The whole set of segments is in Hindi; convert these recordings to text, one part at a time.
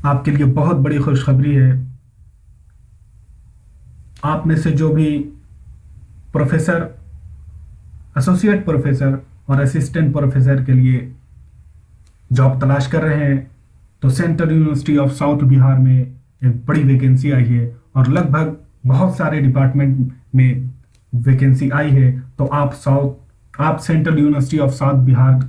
आपके लिए बहुत बड़ी खुशखबरी है। आप में से जो भी प्रोफेसर, एसोसिएट प्रोफेसर और असिस्टेंट प्रोफेसर के लिए जॉब तलाश कर रहे हैं, तो central university of south Bihar में एक बड़ी वैकेंसी आई है और लगभग बहुत सारे डिपार्टमेंट में वैकेंसी आई है। तो आप central university of south Bihar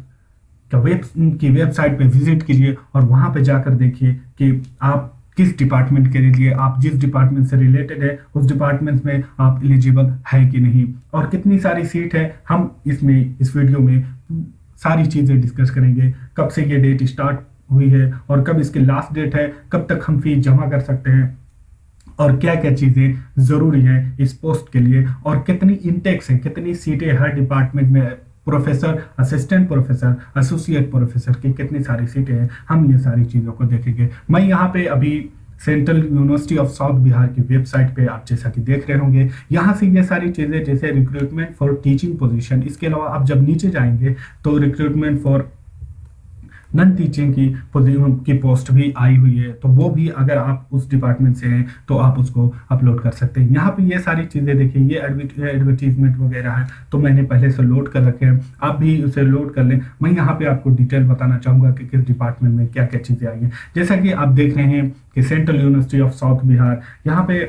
की वेबसाइट पे विजिट कीजिए और वहां पे जाकर देखिए कि आप किस डिपार्टमेंट के लिए, आप जिस डिपार्टमेंट से रिलेटेड है उस डिपार्टमेंट में आप एलिजिबल है कि नहीं और कितनी सारी सीट है। हम इस वीडियो में सारी चीजें डिस्कस करेंगे। कब से ये डेट स्टार्ट हुई है और कब इसकी लास्ट डेट है, कब तक हम फीस जमा कर सकते हैं और क्या क्या चीजें जरूरी हैं इस पोस्ट के लिए और कितनी इंटेक्स है, कितनी सीटें हर डिपार्टमेंट में, professor, assistant professor, associate professor की कितनी सारी सीटें हैं। हम ये सारी चीजों को देखेंगे। मैं यहाँ पे अभी central university of south Bihar की वेबसाइट पे आप जैसा कि देख रहे होंगे, यहाँ से ये सारी चीजें जैसे रिक्रूटमेंट फॉर टीचिंग पोजीशन, इसके अलावा आप जब नीचे जाएंगे तो रिक्रूटमेंट फॉर नॉन टीचिंग की पोस्ट भी आई हुई है, तो वो भी अगर आप उस डिपार्टमेंट से हैं तो आप उसको अपलोड कर सकते हैं। यहाँ पे ये सारी चीज़ें देखिए, ये एडवर्टीजमेंट वगैरह है तो मैंने पहले से लोड कर रखे हैं, आप भी उसे लोड कर लें। मैं यहाँ पे आपको डिटेल बताना चाहूँगा कि किस डिपार्टमेंट में क्या क्या चीज़ें आई हैं। जैसा कि आप देख रहे हैं कि Central university of south Bihar, यहाँ पे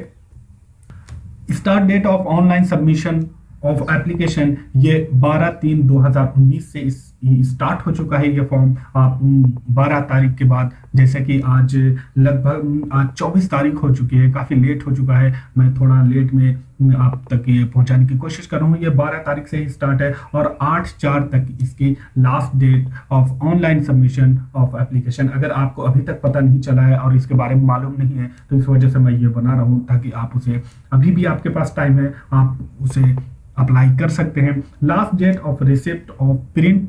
start date of online submission of application ये 12/3/2019 से स्टार्ट हो चुका है। ये फॉर्म आप 12 तारीख के बाद, जैसे कि आज 24 तारीख हो चुकी है, काफ़ी लेट हो चुका है, मैं थोड़ा लेट में आप तक ये पहुंचाने की कोशिश कर रहा हूँ। ये 12 तारीख से ही स्टार्ट है और 8/4 तक इसकी last date of online submission of application. अगर आपको अभी तक पता नहीं चला है और इसके बारे में मालूम नहीं है तो इस वजह से मैं ये बना रहा हूँ ताकि आप उसे, अभी भी आपके पास टाइम है, आप उसे अप्लाई कर सकते हैं। Last date of receipt of print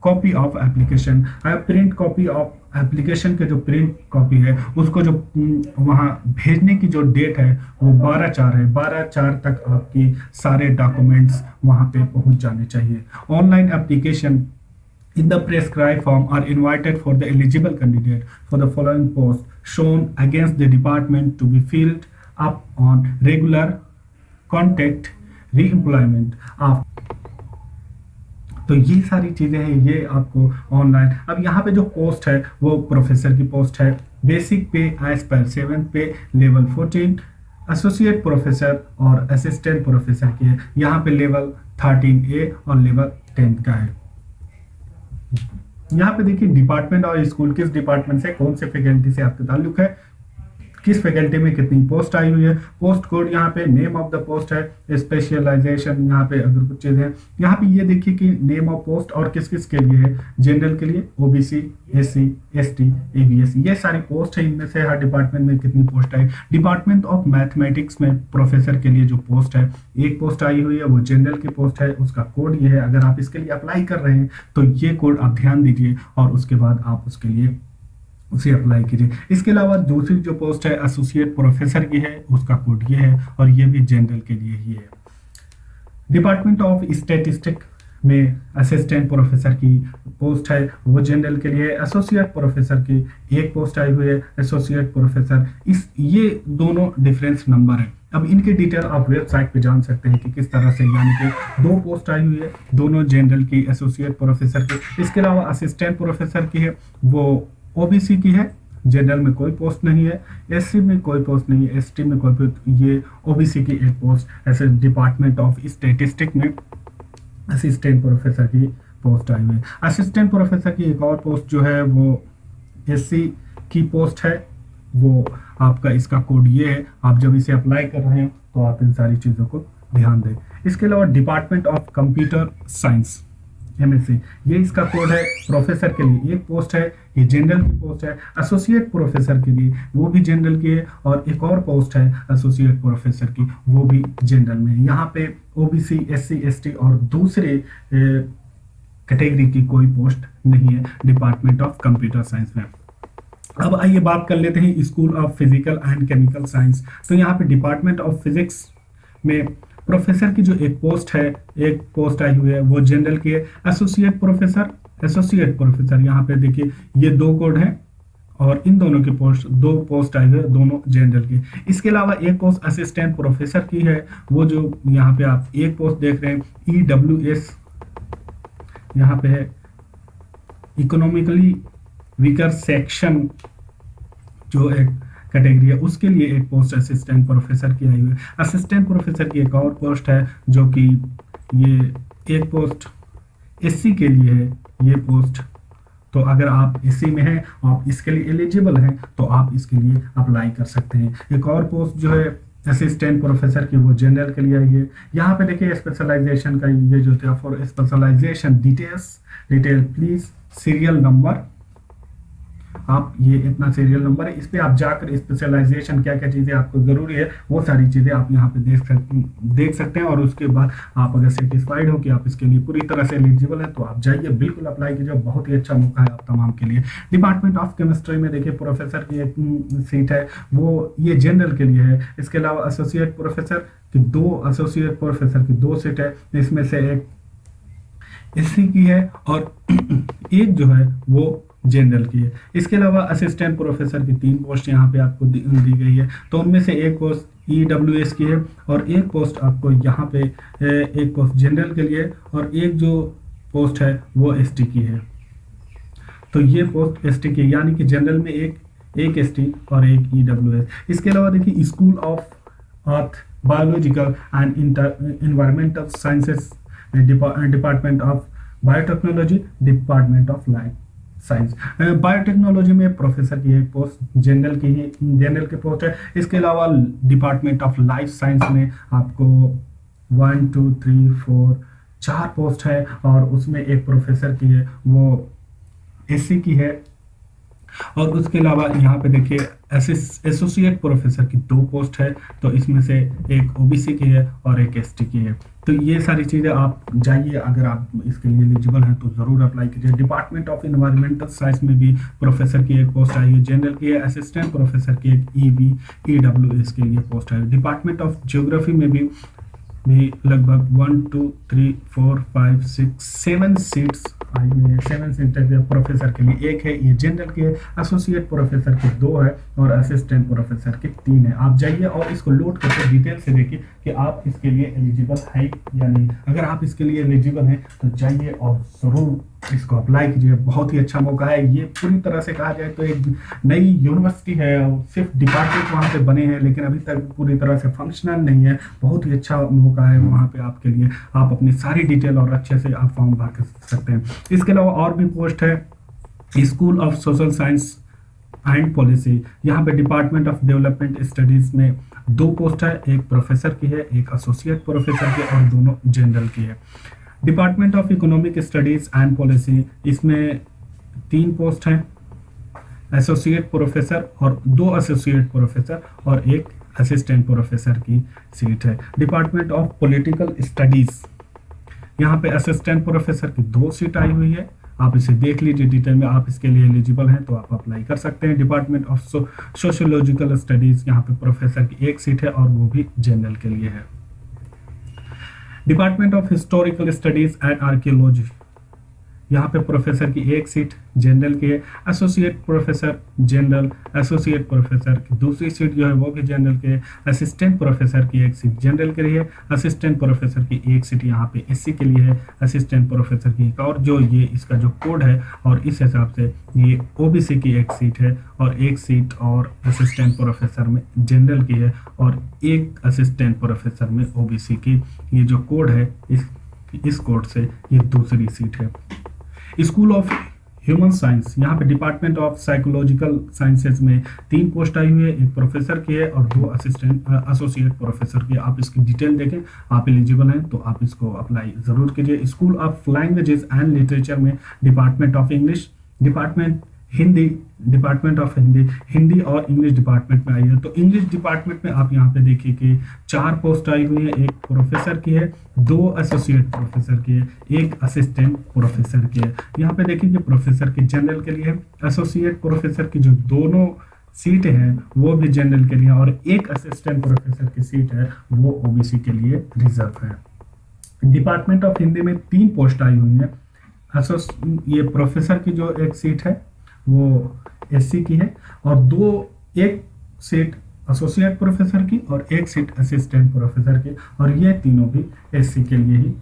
copy of application, print copy of application के जो प्रिंट कॉपी है उसको जो वहाँ भेजने की जो डेट है वो 12/4 है। 12/4 तक आपकी सारे डॉक्यूमेंट्स वहाँ पे पहुँच जाने चाहिए। Online application in the prescribed form are invited for the eligible candidate for the following post shown against the department to be filled up on regular contact re-employment of। तो ये सारी चीजें हैं, ये आपको ऑनलाइन। अब यहाँ पे जो पोस्ट है वो प्रोफेसर की पोस्ट है। बेसिक पे एज पर 7th पे लेवल 14, एसोसिएट प्रोफेसर और असिस्टेंट प्रोफेसर की है। यहाँ पे लेवल 13A और लेवल 10 का है। यहाँ पे देखिए डिपार्टमेंट और स्कूल, किस डिपार्टमेंट से, कौन से फैकल्टी से आपका ताल्लुक है, किस फैकल्टी में कितनी पोस्ट आई हुई है, पोस्ट कोड यहाँ पे, नेम ऑफ द पोस्ट है, स्पेशलाइजेशन यहाँ पे अगर कुछ चीज़ है। यहाँ पे ये देखिए कि नेम ऑफ पोस्ट और किस किस के लिए है, जनरल के लिए, ओबीसी, एससी, एसटी, एबीएस, ये सारी पोस्ट है। इनमें से हर डिपार्टमेंट में कितनी post I. Department of mathematics में प्रोफेसर के लिए जो पोस्ट है, एक पोस्ट आई हुई है, वो जनरल की पोस्ट है, उसका कोड ये है। अगर आप इसके लिए अप्लाई कर रहे हैं तो ये कोड आप ध्यान दीजिए और उसके बाद आप उसके लिए उसे अप्लाई कीजिए। इसके अलावा दूसरी जो पोस्ट है एसोसिएट प्रोफेसर की है, उसका कोड ये है और ये भी जनरल के लिए ही है। डिपार्टमेंट ऑफ स्टैटिस्टिक में असिस्टेंट प्रोफेसर की पोस्ट है, वो जनरल के लिए। एसोसिएट प्रोफेसर की एक पोस्ट आई हुई है, एसोसिएट प्रोफेसर, ये दोनों डिफरेंस नंबर है। अब इनके डिटेल आप वेबसाइट पे जान सकते हैं कि किस तरह से, यानी कि 2 पोस्ट आई हुई है, दोनों जनरल की, एसोसिएट प्रोफेसर की। इसके अलावा असिस्टेंट प्रोफेसर की है, वो ओबीसी की है, जनरल में कोई पोस्ट नहीं है, एससी में कोई पोस्ट नहीं है, एसटी में कोई पोस्ट, ये ओबीसी की एक पोस्ट। ऐसे डिपार्टमेंट ऑफ स्टैटिस्टिक में असिस्टेंट प्रोफेसर की पोस्ट आई हुई है। असिस्टेंट प्रोफेसर की एक और पोस्ट जो है वो एससी की पोस्ट है, वो आपका, इसका कोड ये है। आप जब इसे अप्लाई कर रहे हैं तो आप इन सारी चीज़ों को ध्यान दें। इसके अलावा department of computer science, MSc, ये इसका कोड है। प्रोफेसर के लिए एक पोस्ट है, ये जनरल की पोस्ट है। एसोसिएट प्रोफेसर के लिए वो भी जनरल की है और एक और पोस्ट है एसोसिएट प्रोफेसर की, वो भी जनरल में है। यहाँ पे ओबीसी, एससी, एसटी और दूसरे कैटेगरी की कोई पोस्ट नहीं है डिपार्टमेंट ऑफ कंप्यूटर साइंस में। अब आइए बात कर लेते हैं school of physical and chemical science. तो यहाँ पे डिपार्टमेंट ऑफ फिजिक्स में प्रोफेसर की जो एक पोस्ट है, एक पोस्ट आई हुई है, वो जनरल की है। एसोसिएट प्रोफेसर, एसोसिएट प्रोफेसर, यहाँ पे देखिए ये 2 कोड हैं और इन दोनों की पोस्ट, दो पोस्ट आई हुई है, दोनों जनरल की। इसके अलावा एक पोस्ट असिस्टेंट प्रोफेसर की है, वो जो यहाँ पे आप एक पोस्ट देख रहे हैं EWS, यहाँ पे है इकोनॉमिकली वीकर सेक्शन, जो एक कैटेगरी है, उसके लिए एक पोस्ट असिस्टेंट प्रोफेसर की आई हुई है। असिस्टेंट प्रोफेसर की एक और पोस्ट है जो कि ये एक पोस्ट SC के लिए है ये पोस्ट। तो अगर आप SC में हैं, आप इसके लिए एलिजिबल हैं, तो आप इसके लिए अप्लाई कर सकते हैं। एक और पोस्ट जो है असिस्टेंट प्रोफेसर की, वो जनरल के लिए आई है। यहाँ पे देखिए स्पेशलाइजेशन का ये जो था, for specialization detail please serial number, आप ये इतना सीरियल नंबर है, इस पे आप जाकर स्पेशलाइजेशन क्या क्या चीज़ें आपको ज़रूरी है वो सारी चीज़ें आप यहाँ पे देख सकते हैं। और उसके बाद आप अगर सेटिस्फाइड हो कि आप इसके लिए पूरी तरह से एलिजिबल है, तो आप जाइए, बिल्कुल अप्लाई कीजिए, बहुत ही अच्छा मौका है आप तमाम के लिए। डिपार्टमेंट ऑफ केमिस्ट्री में देखिए प्रोफेसर की एक सीट है, वो ये जनरल के लिए है। इसके अलावा एसोसिएट प्रोफेसर की दो सीट है, इसमें से एक SC की है और एक जो है वो जनरल की है। इसके अलावा असिस्टेंट प्रोफेसर की 3 पोस्ट यहाँ पे आपको दी गई है, तो उनमें से एक पोस्ट EWS की है और एक पोस्ट आपको यहाँ पे एक पोस्ट जनरल के लिए और एक जो पोस्ट है वो ST की है। तो ये पोस्ट ST की, यानी कि जनरल में एक ST और एक EWS। इसके अलावा देखिए school of earth biological and environmental sciences department of biotechnology, department of life science. Biotechnology में प्रोफेसर की एक पोस्ट जनरल की पोस्ट है। इसके अलावा डिपार्टमेंट ऑफ लाइफ साइंस में आपको 1 2 3 4 4 पोस्ट है और उसमें एक प्रोफेसर की है, वो SC की है। और उसके अलावा यहाँ पे देखिए एसोसिएट प्रोफेसर की 2 पोस्ट है, तो इसमें से एक OBC की है और एक ST की है। तो ये सारी चीज़ें आप जाइए, अगर आप इसके लिए एलिजिबल हैं तो ज़रूर अप्लाई कीजिए। डिपार्टमेंट ऑफ इन्वायरमेंटल साइंस में भी प्रोफेसर की एक पोस्ट आई है, जनरल की है। असिस्टेंट प्रोफेसर की एक EWS के लिए पोस्ट है। डिपार्टमेंट ऑफ ज्योग्राफी में भी लगभग 1 2 3 4 5 6 7 सीट्स आई हुई है। 7 सीट प्रोफेसर के लिए एक है, ये जनरल के, एसोसिएट प्रोफेसर के 2 है और असिस्टेंट प्रोफेसर के 3 है। आप जाइए और इसको लोड करके डिटेल से देखिए कि आप इसके लिए एलिजिबल है या नहीं। अगर आप इसके लिए एलिजिबल हैं तो जाइए और ज़रूर इसको अप्लाई कीजिए, बहुत ही अच्छा मौका है। ये पूरी तरह से कहा जाए तो एक नई यूनिवर्सिटी है, सिर्फ डिपार्टमेंट वहाँ पे बने हैं लेकिन अभी तक पूरी तरह से फंक्शनल नहीं है। बहुत ही अच्छा मौका है वहाँ पे आपके लिए, आप अपनी सारी डिटेल और अच्छे से आप फॉर्म भर कर सकते हैं। इसके अलावा और भी पोस्ट है, school of social science and policy. यहाँ पे डिपार्टमेंट ऑफ डेवलपमेंट स्टडीज में 2 पोस्ट है, एक प्रोफेसर की है, एक एसोसिएट प्रोफेसर की और दोनों जनरल की है। Department of economic studies and policy, इसमें 3 पोस्ट हैं, एसोसिएट प्रोफेसर और 2 एसोसिएट प्रोफेसर और एक असिस्टेंट प्रोफेसर की सीट है। डिपार्टमेंट ऑफ पॉलिटिकल स्टडीज, यहाँ पे असिस्टेंट प्रोफेसर की 2 सीट आई हुई है, आप इसे देख लीजिए डिटेल में। आप इसके लिए एलिजिबल हैं तो आप अप्लाई कर सकते हैं। डिपार्टमेंट ऑफ सोशियोलॉजिकल स्टडीज, यहाँ पे प्रोफेसर की 1 सीट है और वो भी जनरल के लिए है। Department of historical studies and archaeology, यहाँ पे प्रोफेसर की 1 सीट जनरल की है। Associate professor general, associate professor की 2री सीट जो है वो भी जनरल की है। असिस्टेंट प्रोफेसर की 1 सीट जनरल के लिए है। असिस्टेंट प्रोफेसर की 1 सीट यहाँ पे SC के लिए है। असिस्टेंट प्रोफेसर की एक और जो ये इसका जो कोड है और इस हिसाब से ये OBC की 1 सीट है और 1 सीट और असिस्टेंट प्रोफेसर में जनरल की है और 1 असिस्टेंट प्रोफेसर में OBC की। ये जो कोड है इस कोड से ये 2री सीट है। स्कूल ऑफ ह्यूमन साइंस, यहाँ पे डिपार्टमेंट ऑफ साइकोलॉजिकल साइंसेज में 3 पोस्ट आई हुई है, एक प्रोफेसर की है और 2 असिस्टेंट एसोसिएट प्रोफेसर की। आप इसकी डिटेल देखें, आप एलिजिबल हैं तो आप इसको अप्लाई ज़रूर कीजिए। School of languages and literature में department of English, department of Hindi और इंग्लिश डिपार्टमेंट में आई है। तो इंग्लिश डिपार्टमेंट में आप यहाँ पे देखिए कि 4 पोस्ट आई हुई है, एक प्रोफेसर की है, 2 एसोसिएट प्रोफेसर की है, 1 असिस्टेंट प्रोफेसर की है। यहाँ पे देखिए कि प्रोफेसर की जनरल के लिए है, एसोसिएट प्रोफेसर की जो दोनों सीटें हैं वो भी जनरल के लिए और 1 असिस्टेंट प्रोफेसर की सीट है वो OBC के लिए रिजर्व है। डिपार्टमेंट ऑफ हिंदी में 3 पोस्ट आई हुई है। ये प्रोफेसर की जो 1 सीट है वो एससी की है, और एक सीट एसोसिएट प्रोफेसर की और एक सीट असिस्टेंट प्रोफेसर की, और ये तीनों भी एससी के लिए ही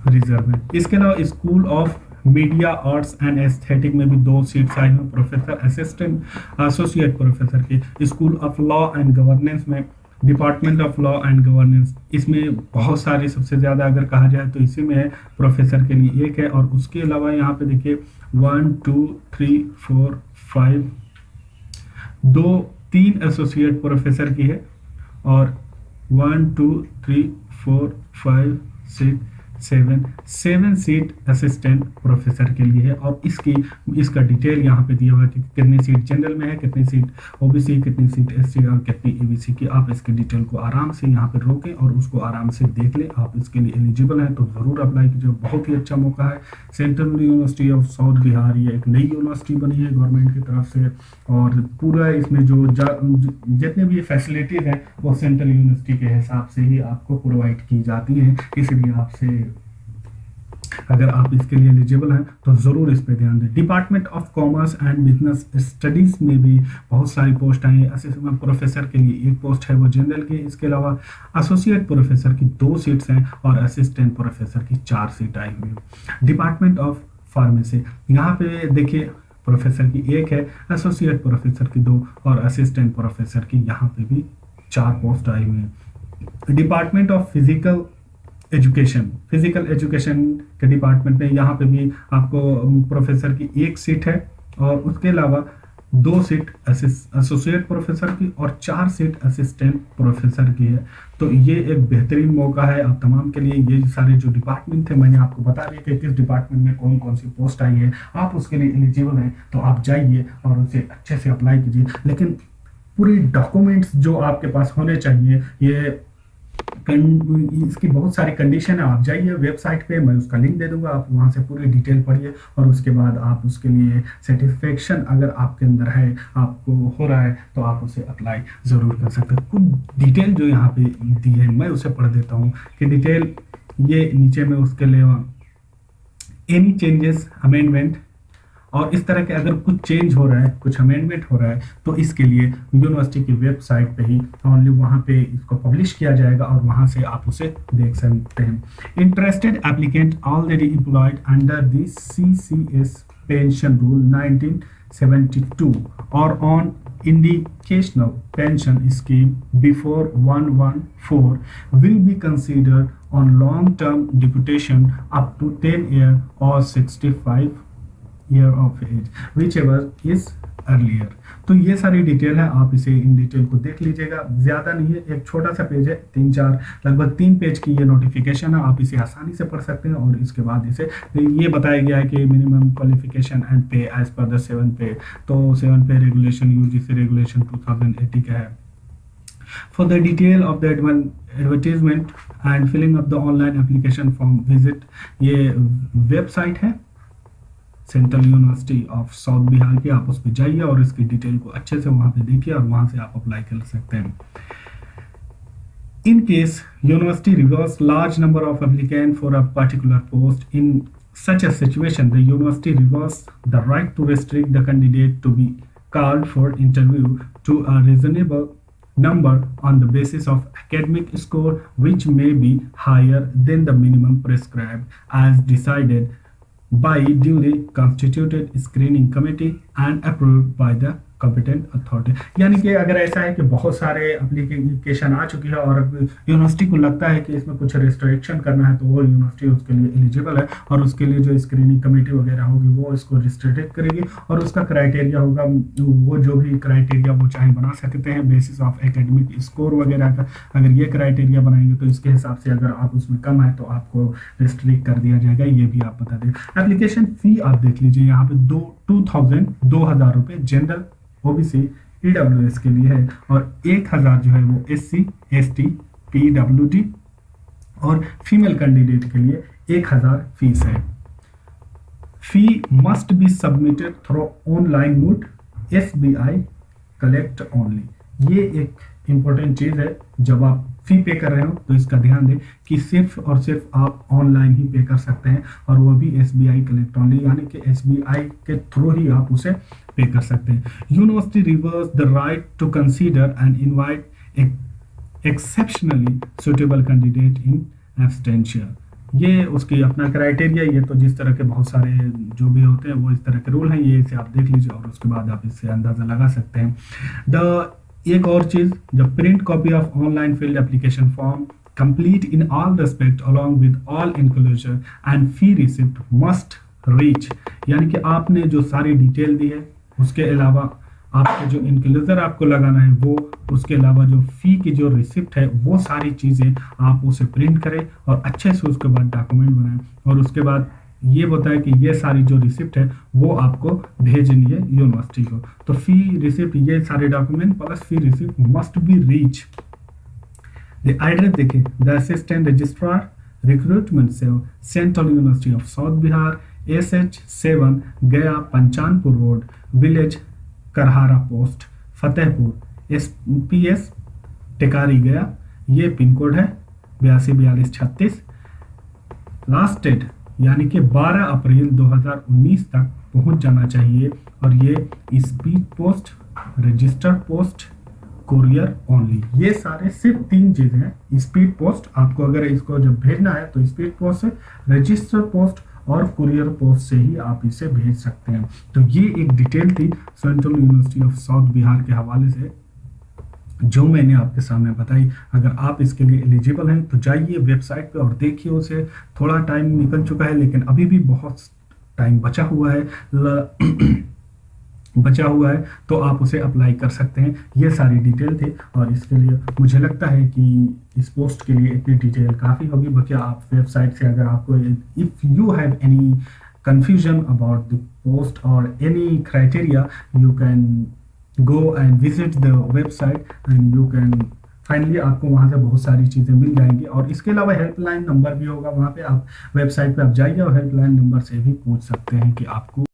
रिजर्व है। इसके अलावा school of media arts and aesthetic में भी 2 सीट्स आई हैं प्रोफेसर असिस्टेंट एसोसिएट प्रोफेसर की। School of law and governance में department of law and governance, इसमें बहुत सारी, सबसे ज़्यादा अगर कहा जाए तो इसी में है, प्रोफेसर के लिए एक है। और उसके अलावा यहाँ पे देखिए 1 2 3 4 5 3 एसोसिएट प्रोफेसर की है, और 1 2 3 4 5 6 7 सीट असिस्टेंट प्रोफेसर के लिए है। और इसका डिटेल यहाँ पे दिया हुआ है कि कितनी सीट जनरल में है, कितनी सीट ओबीसी, कितनी सीट एससी और कितनी ईबीसी की। आप इसके डिटेल को आराम से यहाँ पे रोकें और उसको आराम से देख लें। आप इसके लिए एलिजिबल हैं तो ज़रूर अप्लाई कीजिए, बहुत ही अच्छा मौका है। Central university of south Bihar, ये एक नई यूनिवर्सिटी बनी है गवर्नमेंट की तरफ से, और पूरा इसमें जो जितने भी फैसिलिटीज़ हैं वो सेंट्रल यूनिवर्सिटी के हिसाब से ही आपको प्रोवाइड की जाती हैं। इसलिए आपसे, अगर आप इसके लिए एलिजिबल हैं तो ज़रूर इस पे ध्यान दें। Department of commerce and business studies में भी बहुत सारी पोस्ट आई हैं। असिस्टेंट प्रोफेसर के लिए एक पोस्ट है, वो जनरल की। इसके अलावा एसोसिएट प्रोफेसर की 2 सीट्स हैं और असिस्टेंट प्रोफेसर की 4 सीट आई हुई है। डिपार्टमेंट ऑफ फार्मेसी, यहाँ पे देखिए प्रोफेसर की 1 है, एसोसिएट प्रोफेसर की 2 और असिस्टेंट प्रोफेसर की यहाँ पे भी 4 पोस्ट आई हुई हैं। डिपार्टमेंट ऑफ फिजिकल एजुकेशन के डिपार्टमेंट में यहाँ पे भी आपको प्रोफेसर की 1 सीट है, और उसके अलावा 2 सीट एसोसिएट प्रोफेसर की और 4 सीट असिस्टेंट प्रोफेसर की है। तो ये एक बेहतरीन मौका है आप तमाम के लिए। ये सारे जो डिपार्टमेंट थे मैंने आपको बता दिया कि किस डिपार्टमेंट में कौन कौन सी पोस्ट आई है। आप उसके लिए एलिजिबल हैं तो आप जाइए और उसे अच्छे से अप्लाई कीजिए। लेकिन पूरी डॉक्यूमेंट्स जो आपके पास होने चाहिए, ये इसकी बहुत सारी कंडीशन है। आप जाइए वेबसाइट पे, मैं उसका लिंक दे दूंगा, आप वहां से पूरी डिटेल पढ़िए और उसके बाद आप उसके लिए सेटिस्फेक्शन अगर आपके अंदर है, आपको हो रहा है, तो आप उसे अप्लाई ज़रूर कर सकते हैं। कुछ डिटेल जो यहाँ पे दी है मैं उसे पढ़ देता हूँ कि डिटेल ये नीचे में उसके लिए एनी चेंजेस अमेंडमेंट, और इस तरह के अगर कुछ चेंज हो रहा है, कुछ अमेंडमेंट हो रहा है, तो इसके लिए यूनिवर्सिटी की वेबसाइट पे ही ओनली वहाँ पे इसको पब्लिश किया जाएगा और वहाँ से आप उसे देख सकते हैं। Interested applicant already employed under the CCS pension rule 1972 और on indicational pension scheme before 114 will be considered on long-term deputation up to 10 years or 65 year of age, whichever is earlier। तो ये सारी डिटेल है, आप इसे इन डिटेल को देख लीजिएगा। ज़्यादा नहीं है, एक छोटा सा पेज है, लगभग 3 पेज की ये नोटिफिकेशन है। आप इसे आसानी से पढ़ सकते हैं और इसके बाद इसे ये बताया गया है कि मिनिमम क्वालिफिकेशन एंड पे एज पर द 7 पे, तो 7 पे रेगुलेशन UGC रेगुलेशन 2080 का है। For the detail of the advertisement and filling of the online application form, visit ये वेबसाइट है central university of south Bihar की। आप उस पर जाइए और इसकी डिटेल को अच्छे से वहां पे देखिए और वहां से आप अप्लाई कर सकते हैं। In case university receives large number of applicants for a particular post, in such a situation, the university reserves the right to restrict the candidate to be called for interview to a reasonable number on the basis of academic score, which may be higher than the minimum prescribed as decided by duly constituted screening committee and approved by the competent authority। यानी कि अगर ऐसा है कि बहुत सारे एप्लीकेशन आ चुकी है और यूनिवर्सिटी को लगता है कि इसमें कुछ रिस्ट्रिक्शन करना है, तो वो यूनिवर्सिटी उसके लिए एलिजिबल है और उसके लिए जो स्क्रीनिंग कमेटी वगैरह होगी वो इसको रिस्ट्रिक्ट करेगी और उसका क्राइटेरिया होगा, वो जो भी क्राइटेरिया वो चाहे बना सकते हैं बेसिस ऑफ एकेडमिक स्कोर वगैरह का। अगर ये क्राइटेरिया बनाएंगे तो इसके हिसाब से अगर आप उसमें कम है तो आपको रिस्ट्रिक्ट कर दिया जाएगा, ये भी आप बता दें। एप्लीकेशन फ़ी आप देख लीजिए यहाँ पे 2000 रुपये जनरल OBC EWS के लिए है और 1000 जो है वो SC ST PWD और फीमेल कैंडिडेट के लिए 1000 फीस है। Fee must be submitted through online mode SBI collect only. ये एक इंपॉर्टेंट चीज है, जब आप फी पे कर रहे हो तो इसका ध्यान दें कि सिर्फ और सिर्फ आप ऑनलाइन ही पे कर सकते हैं, और वो भी SBI कलेक्ट ओनली, यानी कि SBI के थ्रू ही आप उसे पे कर सकते हैं। University reverse the right to consider and invite exceptionally suitable candidate in absentia. ये उसकी अपना क्राइटेरिया, ये तो जिस तरह के बहुत सारे जो भी होते हैं वो इस तरह के रूल हैं, ये इसे आप देख लीजिए और उसके बाद आप इससे अंदाज़ा लगा सकते हैं। एक और चीज़, जब print copy of online field application form complete in all respect along with all enclosure and fee receipt must reach, यानी कि आपने जो सारी डिटेल दी है उसके अलावा आपके जो इनक्लोजर आपको लगाना है वो, उसके अलावा जो फी की जो रिसिप्ट है वो सारी चीज़ें आप उसे प्रिंट करें और अच्छे से उसके बाद डॉक्यूमेंट बनाएं, और उसके बाद ये बताएं कि ये सारी जो रिसिप्ट है वो आपको भेजनी है यूनिवर्सिटी को। तो फी रिसिप्ट, ये सारे document plus fee receipt must be reach. The address देखिए, the assistant registrar recruitment cell, central university of south Bihar, SH7 Gaya Panchanpur road, village Karhara post Fatehpur, SPS Tikari Gaya, ये पिन कोड है 824236। लास्ट डेट यानी कि 12 अप्रैल 2019 तक पहुंच जाना चाहिए, और ये speed post, registered post, courier only, ये सारे सिर्फ 3 चीज़ें हैं। स्पीड पोस्ट आपको अगर इसको जब भेजना है तो स्पीड पोस्ट से, रजिस्टर्ड पोस्ट और कुरियर पोस्ट से ही आप इसे भेज सकते हैं। तो ये एक डिटेल थी central university of south Bihar के हवाले से जो मैंने आपके सामने बताई। अगर आप इसके लिए एलिजिबल हैं तो जाइए वेबसाइट पे और देखिए उसे। थोड़ा टाइम निकल चुका है लेकिन अभी भी बहुत टाइम बचा हुआ है तो आप उसे अप्लाई कर सकते हैं। ये सारी डिटेल थी और इसके लिए मुझे लगता है कि इस पोस्ट के लिए इतनी डिटेल काफ़ी होगी। बाकी आप वेबसाइट से अगर आपको if you have any confusion about the post or any criteria, you can go and visit the website and you can finally आपको वहाँ से बहुत सारी चीज़ें मिल जाएंगी। और इसके अलावा हेल्पलाइन नंबर भी होगा वहाँ पे, आप वेबसाइट पे आप जाइए और हेल्पलाइन नंबर से भी पूछ सकते हैं कि आपको